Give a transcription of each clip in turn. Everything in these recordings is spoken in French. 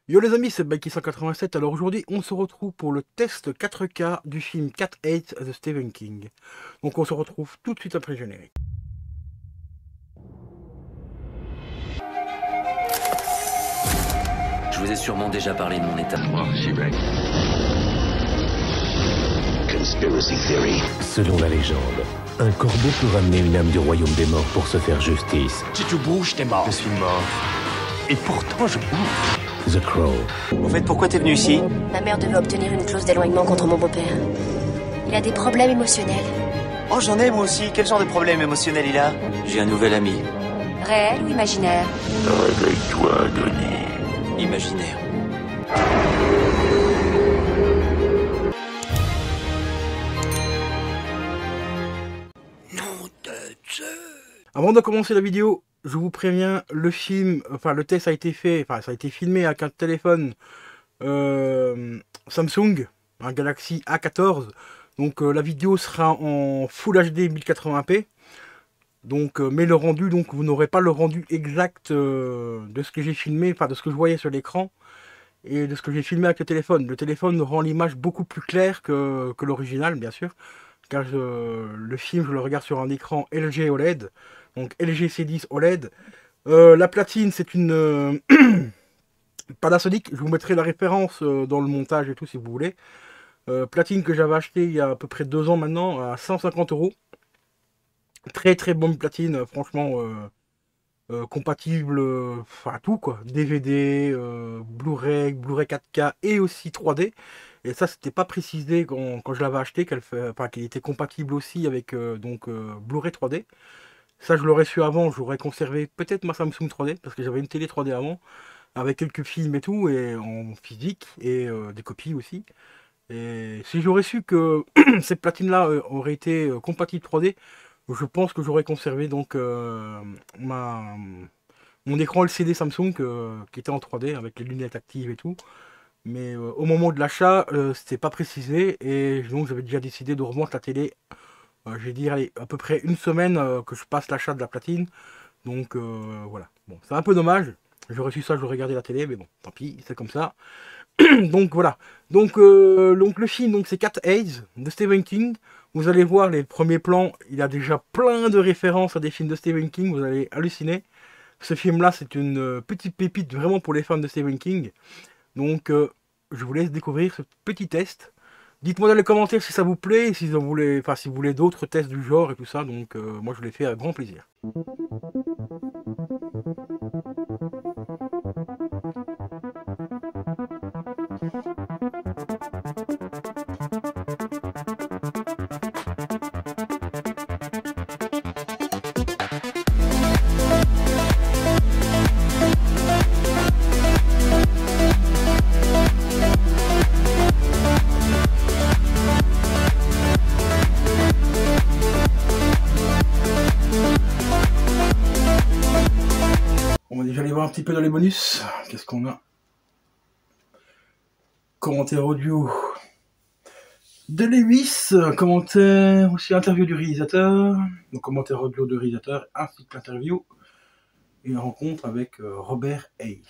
Yo les amis, c'est Baki187. Alors aujourd'hui, on se retrouve pour le test 4K du film Cat 8 de Stephen King. Donc on se retrouve tout de suite après le générique. Je vous ai sûrement déjà parlé de mon état. Conspiracy theory. Selon la légende, un corbeau peut ramener une âme du royaume des morts pour se faire justice. Si tu bouges, t'es mort. Je suis mort. Et pourtant, je bouge. The Crow. En fait, pourquoi t'es venu ici? Ma mère devait obtenir une clause d'éloignement contre mon beau-père. Il a des problèmes émotionnels. Oh, j'en ai moi aussi. Quel genre de problème émotionnel il a? J'ai un nouvel ami. Réel ou imaginaire? Réveille-toi, Denis. Imaginaire. Avant de commencer la vidéo, je vous préviens, le test a été fait, ça a été filmé avec un téléphone Samsung, un Galaxy A14. Donc la vidéo sera en Full HD 1080p. Donc, mais le rendu, donc vous n'aurez pas le rendu exact de ce que j'ai filmé, de ce que je voyais sur l'écran et de ce que j'ai filmé avec le téléphone. Le téléphone rend l'image beaucoup plus claire que l'original, bien sûr, car le film, je le regarde sur un écran LG OLED, donc LG C10 OLED. La platine, c'est une Panasonic. Je vous mettrai la référence dans le montage et tout si vous voulez. Platine que j'avais acheté il y a à peu près 2 ans maintenant à 150 €. Très très bonne platine, franchement, compatible à tout quoi. DVD, Blu-ray, Blu-ray 4K et aussi 3D. Et ça, c'était pas précisé quand je l'avais acheté, qu'il était compatible aussi avec Blu-ray 3D. Ça, je l'aurais su avant, j'aurais conservé peut-être ma Samsung 3D, parce que j'avais une télé 3D avant, avec quelques films et tout, et en physique, et des copies aussi. Et si j'aurais su que cette platine-là aurait été compatible 3D, je pense que j'aurais conservé donc mon écran LCD Samsung qui était en 3D avec les lunettes actives et tout. Mais au moment de l'achat, c'était pas précisé et donc j'avais déjà décidé de remonter la télé. J'ai dit allez, à peu près une semaine que je passe l'achat de la platine. Donc voilà. Bon, c'est un peu dommage. J'aurais su ça, j'aurais regardé la télé, mais bon, tant pis, c'est comme ça. Donc voilà. Donc le film, donc c'est Cat AIDS de Stephen King. Vous allez voir les premiers plans, il y a déjà plein de références à des films de Stephen King, vous allez halluciner. Ce film-là, c'est une petite pépite vraiment pour les fans de Stephen King. Donc je vous laisse découvrir ce petit test. Dites-moi dans les commentaires si ça vous plaît, si vous voulez d'autres tests du genre et tout ça. Donc moi je l'ai fait avec grand plaisir. On va déjà aller voir un petit peu dans les bonus. Qu'est-ce qu'on a? Commentaire audio de Lewis, commentaire aussi interview du réalisateur, donc commentaire audio de réalisateur ainsi que l'interview et une rencontre avec Robert Hayes.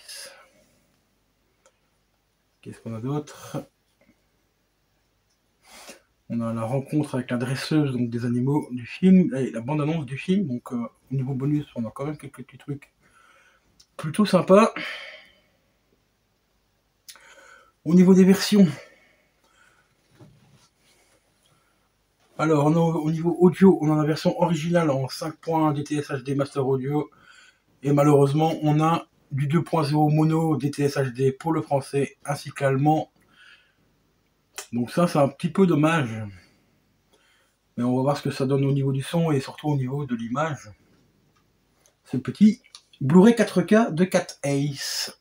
Qu'est-ce qu'on a d'autre? On a la rencontre avec la dresseuse donc des animaux du film et la bande-annonce du film. Donc au niveau bonus, on a quand même quelques petits trucs plutôt sympas. Au niveau des versions, alors au niveau audio, on a la version originale en 5.1 DTS HD Master Audio et malheureusement on a du 2.0 mono DTS HD pour le français ainsi que l'allemand. Donc ça c'est un petit peu dommage, mais on va voir ce que ça donne au niveau du son et surtout au niveau de l'image. Ce petit Blu-ray 4K de Cat Ace.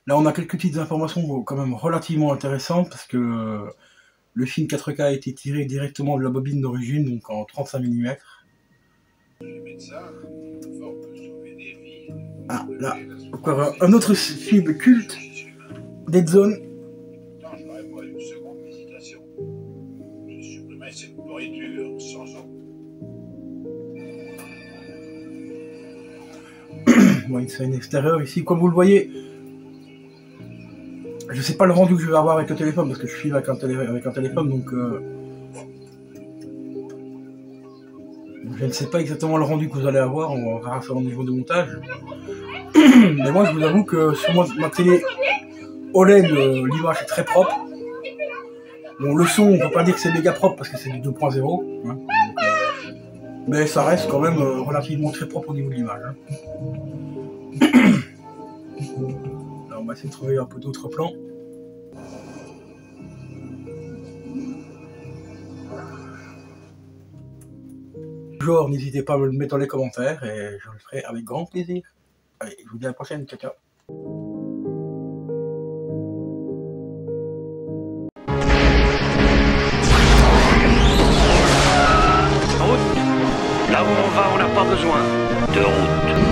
Là, on a quelques petites informations quand même relativement intéressantes parce que le film 4K a été tiré directement de la bobine d'origine, donc en 35 mm. Ah, là, encore un autre film culte, Dead Zone. Bon, une scène extérieure ici, comme vous le voyez. Je sais pas le rendu que je vais avoir avec le téléphone parce que je filme avec un téléphone, donc je ne sais pas exactement le rendu que vous allez avoir, on verra ça au niveau de montage. Mais moi je vous avoue que sur ma télé OLED, l'image est très propre. Bon, le son, on peut pas dire que c'est méga propre parce que c'est du 2.0, hein. Mais ça reste quand même relativement très propre au niveau de l'image, hein. Là, on va essayer de trouver un peu d'autres plans. Genre, n'hésitez pas à me le mettre dans les commentaires et je le ferai avec grand plaisir. Allez, je vous dis à la prochaine, ciao ciao. Là où on va, on n'a pas besoin de route.